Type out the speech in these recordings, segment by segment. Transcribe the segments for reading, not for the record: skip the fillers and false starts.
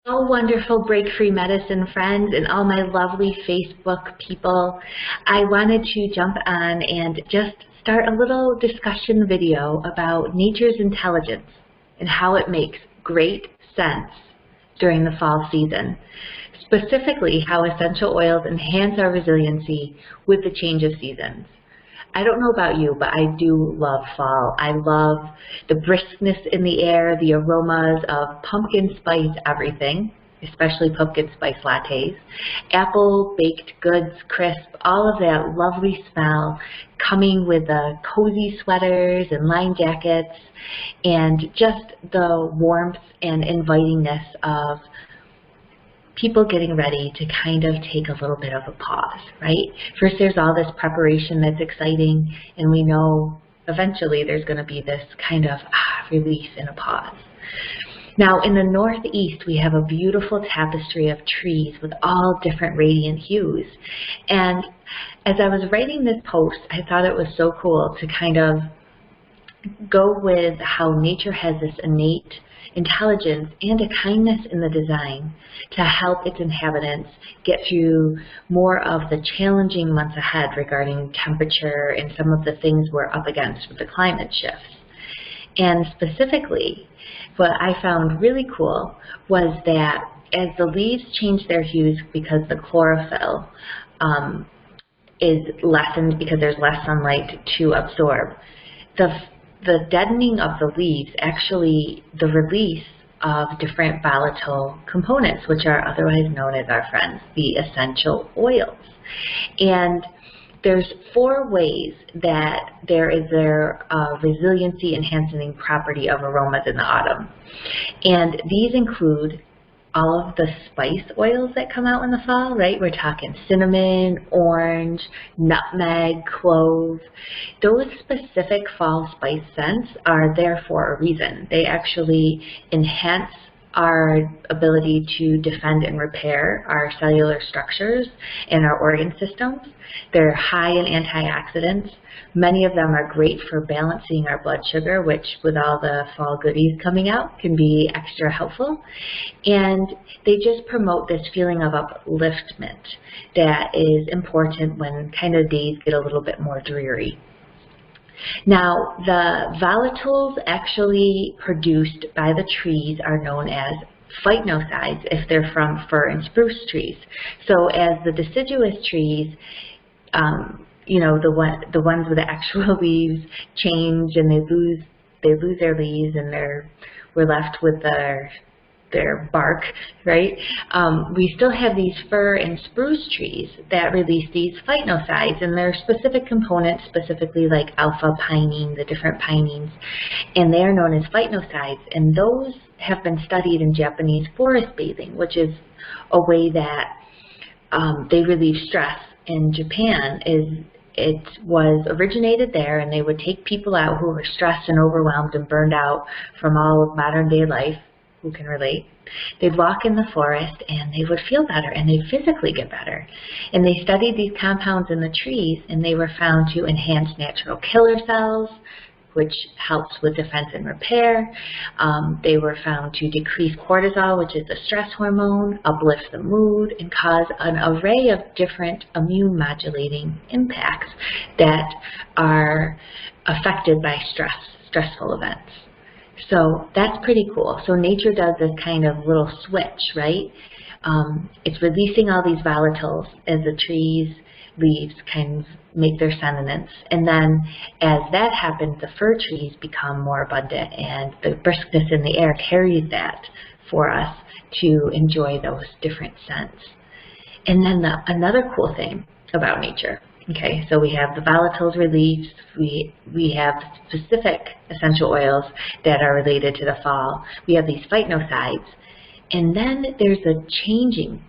Oh, wonderful break-free medicine friends and all my lovely Facebook people. I wanted to jump on and just start a little discussion video about nature's intelligence and how it makes great sense during the fall season. Specifically, how essential oils enhance our resiliency with the change of seasons. I don't know about you, but I do love fall. I love the briskness in the air, the aromas of pumpkin spice everything, especially pumpkin spice lattes, apple baked goods crisp, all of that lovely smell coming with the cozy sweaters and line jackets and just the warmth and invitingness of people getting ready to kind of take a little bit of a pause, right? First, there's all this preparation that's exciting, and we know eventually there's going to be this kind of release and a pause. Now, in the Northeast, we have a beautiful tapestry of trees with all different radiant hues. And as I was writing this post, I thought it was so cool to kind of go with how nature has this innate intelligence and a kindness in the design to help its inhabitants get through more of the challenging months ahead regarding temperature and some of the things we're up against with the climate shifts. And specifically, what I found really cool was that as the leaves change their hues because the chlorophyll is lessened because there's less sunlight to absorb, the deadening of the leaves, actually the release of different volatile components, which are otherwise known as our friends, the essential oils. And there's 4 ways that there is their resiliency enhancing property of aromas in the autumn. And these include all of the spice oils that come out in the fall, right? We're talking cinnamon, orange, nutmeg, clove. Those specific fall spice scents are there for a reason. They actually enhance our ability to defend and repair our cellular structures and our organ systems. They're high in antioxidants. Many of them are great for balancing our blood sugar, which with all the fall goodies coming out can be extra helpful. And they just promote this feeling of upliftment that is important when kind of days get a little bit more dreary. Now, the volatiles actually produced by the trees are known as phytosides if they're from fir and spruce trees. So as the deciduous trees, you know, the ones with the actual leaves change and they lose their leaves and we're left with their bark, right? We still have these fir and spruce trees that release these phytosides, and they're specific components, specifically like alpha pinene, the different pinenes, and they are known as phytosides, and those have been studied in Japanese forest bathing, which is a way that they relieve stress in Japan. It was originated there, and they would take people out who were stressed and overwhelmed and burned out from all of modern day life. Who can relate? They'd walk in the forest and they would feel better and they'd physically get better. And they studied these compounds in the trees and they were found to enhance natural killer cells, which helps with defense and repair. They were found to decrease cortisol, which is the stress hormone, uplift the mood, and cause an array of different immune modulating impacts that are affected by stressful events. So that's pretty cool. So nature does this kind of little switch, right? It's releasing all these volatiles as the trees' leaves kind of make their sustenance. And then as that happens, the fir trees become more abundant and the briskness in the air carries that for us to enjoy those different scents. And then another cool thing about nature. Okay, so we have the volatiles released, we have specific essential oils that are related to the fall, we have these phytosides, and then there's the changing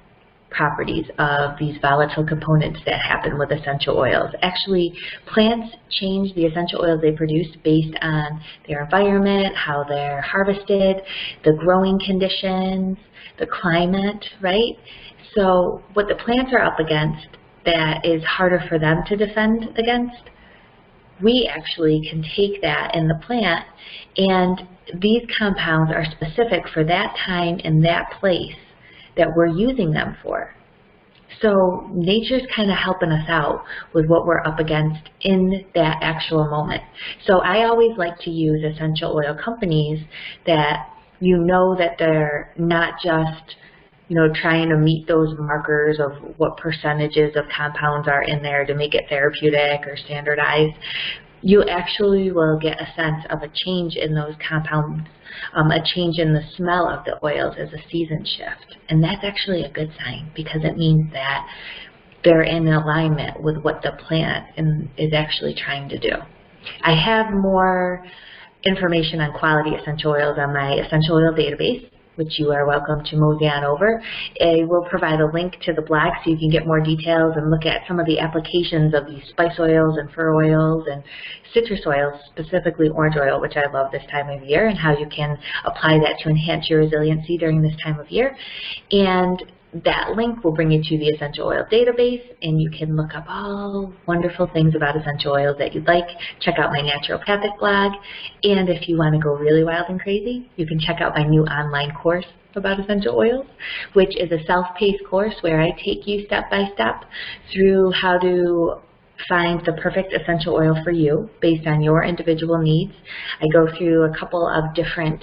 properties of these volatile components that happen with essential oils. Actually, plants change the essential oils they produce based on their environment, how they're harvested, the growing conditions, the climate, right? So what the plants are up against that is harder for them to defend against, we actually can take that in the plant, and these compounds are specific for that time and that place that we're using them for. So nature's kind of helping us out with what we're up against in that actual moment. So I always like to use essential oil companies that you know that they're not just, you know, trying to meet those markers of what percentages of compounds are in there to make it therapeutic or standardized. You actually will get a sense of a change in those compounds, a change in the smell of the oils as a season shift. And that's actually a good sign because it means that they're in alignment with what the plant is actually trying to do. I have more information on quality essential oils on my essential oil database, which you are welcome to mosey on over. I will provide a link to the blog so you can get more details and look at some of the applications of these spice oils and fir oils and citrus oils, specifically orange oil, which I love this time of year, and how you can apply that to enhance your resiliency during this time of year. And that link will bring you to the essential oil database, and you can look up all wonderful things about essential oils that you'd like. Check out my naturopathic blog, and if you want to go really wild and crazy, you can check out my new online course about essential oils, which is a self-paced course where I take you step by step through how to find the perfect essential oil for you based on your individual needs. I go through a couple of different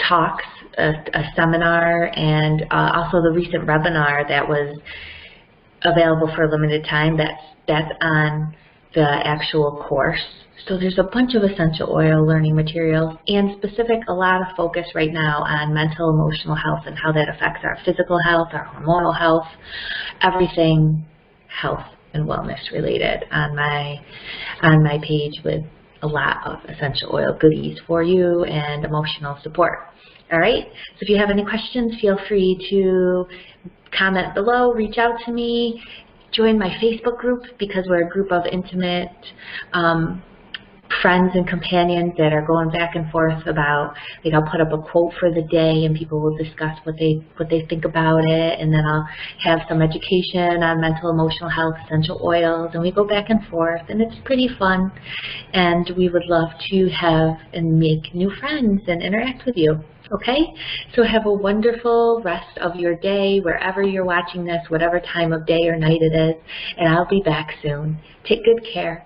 talks, a seminar, and also the recent webinar that was available for a limited time. That's on the actual course. So there's a bunch of essential oil learning materials, and a lot of focus right now on mental, emotional health and how that affects our physical health, our hormonal health, everything health and wellness related on my page, with a lot of essential oil goodies for you and emotional support. All right, so if you have any questions, feel free to comment below, reach out to me, join my Facebook group, because we're a group of intimate friends and companions that are going back and forth about, like, I'll put up a quote for the day and people will discuss what they think about it, and then I'll have some education on mental, emotional health, essential oils, and we go back and forth, and it's pretty fun, and we would love to have and make new friends and interact with you. Okay, so have a wonderful rest of your day, wherever you're watching this, whatever time of day or night it is, and I'll be back soon. Take good care.